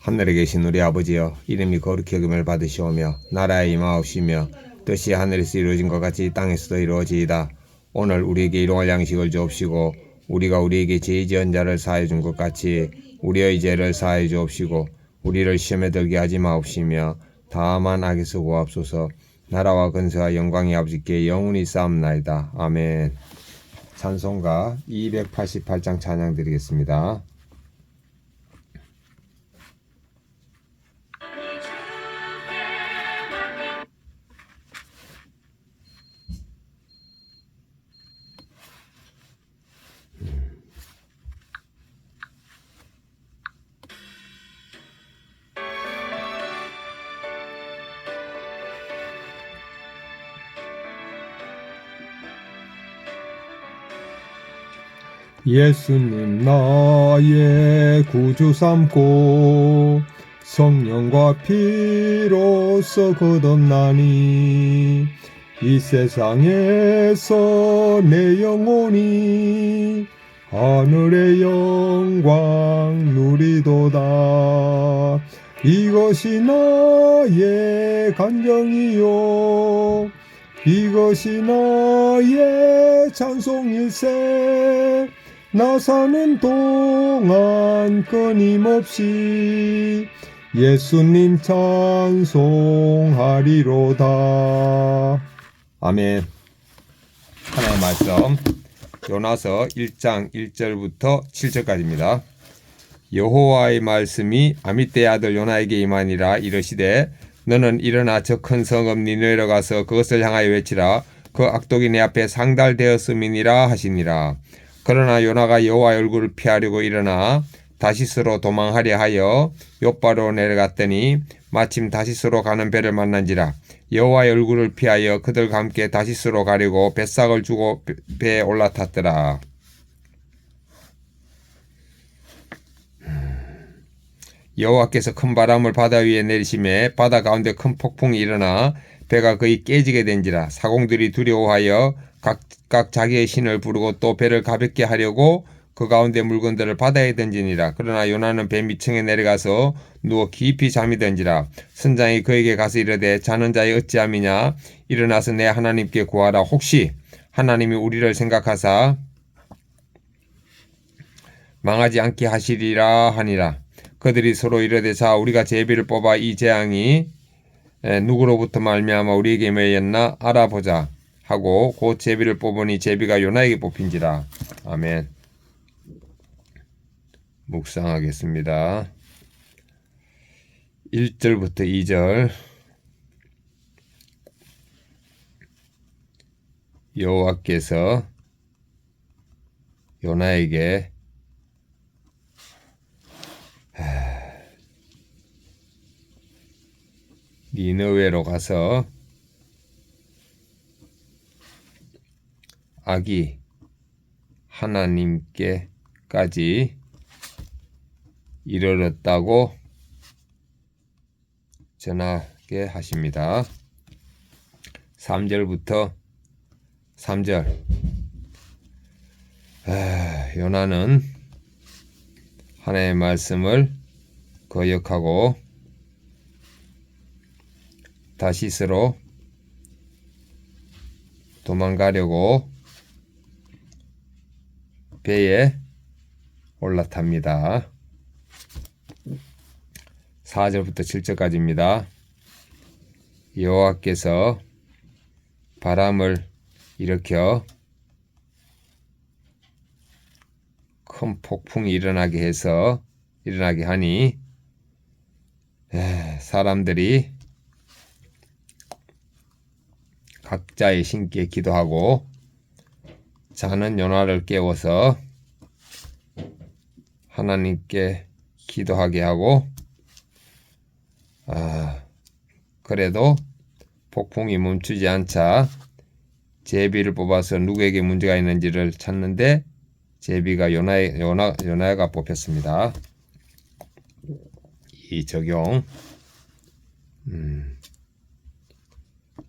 하늘에 계신 우리 아버지여, 이름이 거룩히 여김을 받으시오며 나라에 임하옵시며 뜻이 하늘에서 이루어진 것 같이 땅에서도 이루어지이다. 오늘 우리에게 일용할 양식을 주옵시고 우리가 우리에게 죄 지은 자를 사하여 준 것 같이 우리의 죄를 사하여 주옵시고 우리를 시험에 들게 하지 마옵시며 다만 악에서 구하옵소서. 나라와 근세와 영광이 아버지께 영원히 쌓옵나이다. 아멘. 찬송가 288장 찬양 드리겠습니다. 예수님 나의 구주 삼고 성령과 피로써 거듭나니 이 세상에서 내 영혼이 하늘의 영광 누리도다. 이것이 나의 간정이요 이것이 나의 찬송일세. 나 사는 동안 끊임없이 예수님 찬송하리로다. 아멘. 하나님의 말씀 요나서 1장 1절부터 7절까지입니다. 여호와의 말씀이 아미떼의 아들 요나에게 임하니라. 이르시되 너는 일어나 저 큰 성읍 니느웨로 가서 그것을 향하여 외치라. 그 악독이 내 앞에 상달되었음이니라 하시니라. 그러나 요나가 여호와의 얼굴을 피하려고 일어나 다시스로 도망하려 하여 욥바로 내려갔더니 마침 다시스로 가는 배를 만난지라. 여호와의 얼굴을 피하여 그들과 함께 다시스로 가려고 뱃삭을 주고 배에 올라탔더라. 여호와께서 큰 바람을 바다 위에 내리심에 바다 가운데 큰 폭풍이 일어나 배가 거의 깨지게 된지라. 사공들이 두려워하여 각각 자기의 신을 부르고 또 배를 가볍게 하려고 그 가운데 물건들을 바다에 던지니라. 그러나 요나는 배 밑층에 내려가서 누워 깊이 잠이 든지라. 선장이 그에게 가서 이르되 자는 자의 어찌함이냐. 일어나서 내 하나님께 구하라. 혹시 하나님이 우리를 생각하사 망하지 않게 하시리라 하니라. 그들이 서로 이르되 자 우리가 제비를 뽑아 이 재앙이 누구로부터 말미암아 우리에게 임하였나 알아보자 하고 곧 제비를 뽑으니 제비가 요나에게 뽑힌지라. 아멘. 묵상하겠습니다. 1절부터 2절. 여호와께서 요나에게 니느웨로 가서 악이 하나님께까지 이르렀다고 전하게 하십니다. 3절부터 3절. 요나는 하나님의 말씀을 거역하고 다시스로 도망가려고 배에 올라탑니다. 4절부터 7절까지입니다. 여호와께서 바람을 일으켜 큰 폭풍이 일어나게 하니 사람들이 각자의 신께 기도하고 자는 요나를 깨워서 하나님께 기도하게 하고 그래도 폭풍이 멈추지 않자 제비를 뽑아서 누구에게 문제가 있는지를 찾는데 제비가 요나가 뽑혔습니다. 이 적용.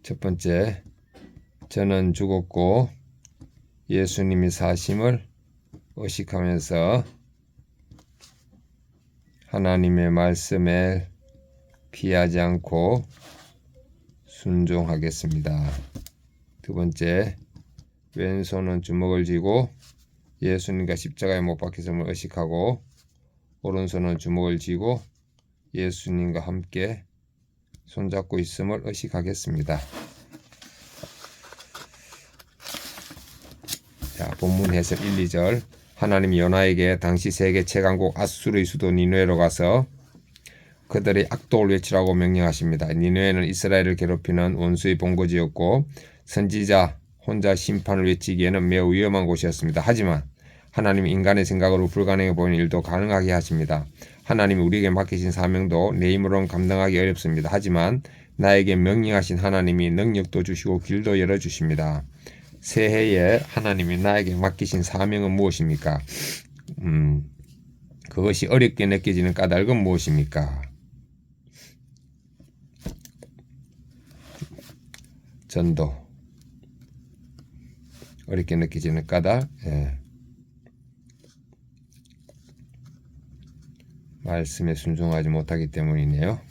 첫 번째, 저는 죽었고 예수님이 사심을 의식하면서 하나님의 말씀에 피하지 않고 순종하겠습니다. 두 번째, 왼손은 주먹을 쥐고 예수님과 십자가에 못 박히심을 의식하고 오른손은 주먹을 쥐고 예수님과 함께 손잡고 있음을 의식하겠습니다. 자, 본문 해설 1, 2절. 하나님이 요나에게 당시 세계 최강국 아수르의 수도 니느웨로 가서 그들의 악독을 외치라고 명령하십니다. 니느웨는 이스라엘을 괴롭히는 원수의 본거지였고 선지자 혼자 심판을 외치기에는 매우 위험한 곳이었습니다. 하지만 하나님이 인간의 생각으로 불가능해 보이는 일도 가능하게 하십니다. 하나님이 우리에게 맡기신 사명도 내 힘으로는 감당하기 어렵습니다. 하지만 나에게 명령하신 하나님이 능력도 주시고 길도 열어주십니다. 새해에 하나님이 나에게 맡기신 사명은 무엇입니까? 그것이 어렵게 느껴지는 까닭은 무엇입니까? 전도. 어렵게 느껴지는 까닭. 말씀에 순종하지 못하기 때문이네요.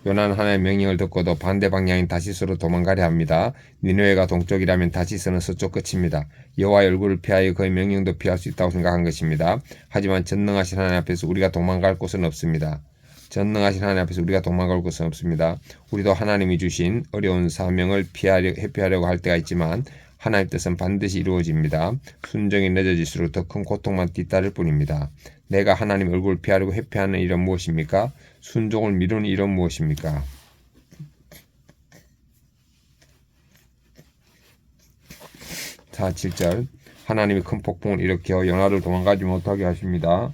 요나는 하나님의 명령을 듣고도 반대 방향인 다시스로 도망가려 합니다. 니느웨가 동쪽이라면 다시스는 서쪽 끝입니다. 여호와의 얼굴을 피하여 그의 명령도 피할 수 있다고 생각한 것입니다. 하지만 전능하신 하나님 앞에서 우리가 도망갈 곳은 없습니다. 전능하신 하나님 앞에서 우리가 도망갈 곳은 없습니다. 우리도 하나님이 주신 어려운 사명을 회피하려고 할 때가 있지만 하나님의 뜻은 반드시 이루어집니다. 순종이 늦어질수록 더 큰 고통만 뒤따를 뿐입니다. 내가 하나님 얼굴을 피하려고 회피하는 일은 무엇입니까? 순종을 미루는 일은 무엇입니까? 자, 7절. 하나님이 큰 폭풍을 일으켜 요나를 도망가지 못하게 하십니다.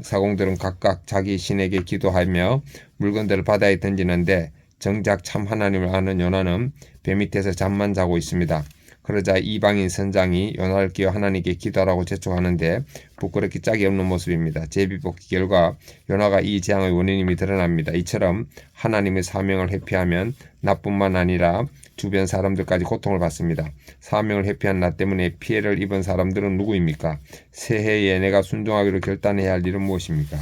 사공들은 각각 자기 신에게 기도하며 물건들을 바다에 던지는데 정작 참 하나님을 아는 요나는 배 밑에서 잠만 자고 있습니다. 그러자 이방인 선장이 요나를 끼워 하나님께 기도하라고 재촉하는데 부끄럽게 짝이 없는 모습입니다. 제비뽑기 결과 요나가 이 재앙의 원인임이 드러납니다. 이처럼 하나님의 사명을 회피하면 나뿐만 아니라 주변 사람들까지 고통을 받습니다. 사명을 회피한 나 때문에 피해를 입은 사람들은 누구입니까? 새해에 내가 순종하기로 결단해야 할 일은 무엇입니까?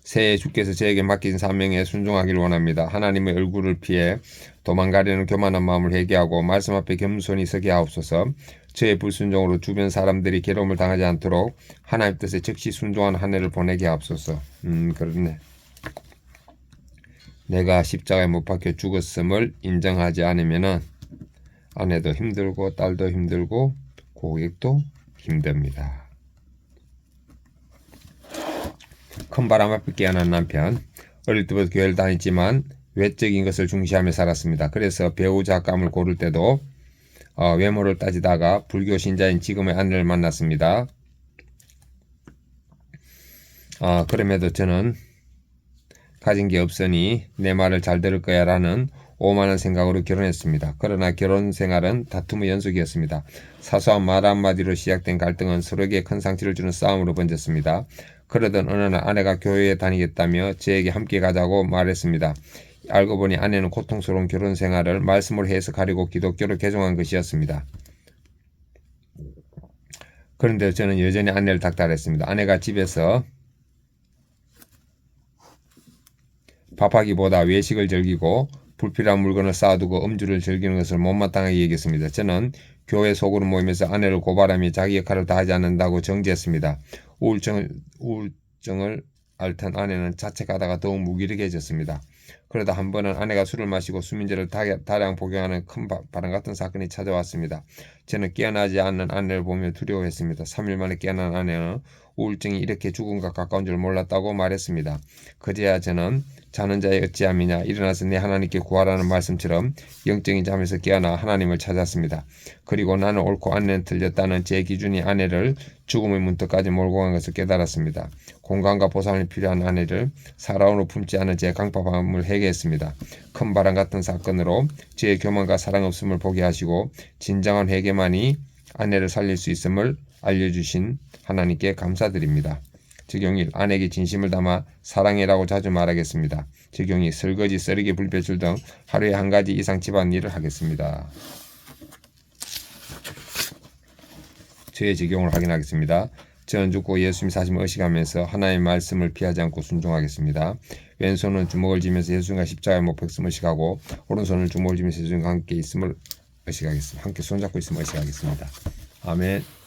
새해 주께서 저에게 맡긴 사명에 순종하기를 원합니다. 하나님의 얼굴을 피해 도망가려는 교만한 마음을 회개하고 말씀 앞에 겸손히 서게 하옵소서. 저의 불순종으로 주변 사람들이 괴로움을 당하지 않도록 하나님 뜻에 즉시 순종한 한 해를 보내게 하옵소서. 그렇네. 내가 십자가에 못 박혀 죽었음을 인정하지 않으면은 아내도 힘들고 딸도 힘들고 고객도 힘듭니다. 큰 바람 앞에 깨어난 남편. 어릴 때부터 교회를 다녔지만 외적인 것을 중시하며 살았습니다. 그래서 배우자감을 고를 때도 외모를 따지다가 불교 신자인 지금의 아내를 만났습니다. 그럼에도 저는 가진 게 없으니 내 말을 잘 들을 거야 라는 오만한 생각으로 결혼했습니다. 그러나 결혼 생활은 다툼의 연속이었습니다. 사소한 말 한마디로 시작된 갈등은 서로에게 큰 상처를 주는 싸움으로 번졌습니다. 그러던 어느 날 아내가 교회에 다니겠다며 저에게 함께 가자고 말했습니다. 알고 보니 아내는 고통스러운 결혼 생활을 말씀을 해석하려고 기독교로 개종한 것이었습니다. 그런데 저는 여전히 아내를 닥달했습니다. 아내가 집에서 밥하기보다 외식을 즐기고 불필요한 물건을 쌓아두고 음주를 즐기는 것을 못마땅하게 여겼습니다. 저는 교회 소그룹 모임에서 아내를 고발하며 자기 역할을 다하지 않는다고 정지했습니다. 우울증을 앓던 아내는 자책하다가 더욱 무기력해졌습니다. 그러다 한 번은 아내가 술을 마시고 수면제를 다량 복용하는 큰 바람 같은 사건이 찾아왔습니다. 저는 깨어나지 않는 아내를 보며 두려워했습니다. 3일 만에 깨어난 아내는 우울증이 이렇게 죽음과 가까운 줄 몰랐다고 말했습니다. 그제야 저는 자는 자의 어찌함이냐 일어나서 내 하나님께 구하라는 말씀처럼 영적인 잠에서 깨어나 하나님을 찾았습니다. 그리고 나는 옳고 아내는 틀렸다는 제 기준이 아내를 죽음의 문턱까지 몰고 간 것을 깨달았습니다. 공감과 보상이 필요한 아내를 사랑으로 품지 않은 제 강팍함을 회개했습니다. 큰 바람 같은 사건으로 제 교만과 사랑 없음을 보게 하시고 진정한 회개만이 아내를 살릴 수 있음을 알려주신 하나님께 감사드립니다. 적용 1. 아내에게 진심을 담아 사랑해라고 자주 말하겠습니다. 적용 2. 설거지, 썰기, 불배출 등 하루에 한 가지 이상 집안일을 하겠습니다. 죄의 적용을 확인하겠습니다. 저는 죽고 예수님이 사심을 의식하면서 하나님의 말씀을 피하지 않고 순종하겠습니다. 왼손은 주먹을 쥐면서 예수님과 십자가에 못 박음을 의식하고 오른손은 주먹을 쥐면서 예수님과 함께 있음을 의식하겠습니다. 함께 손잡고 있음을 의식하겠습니다. 아멘.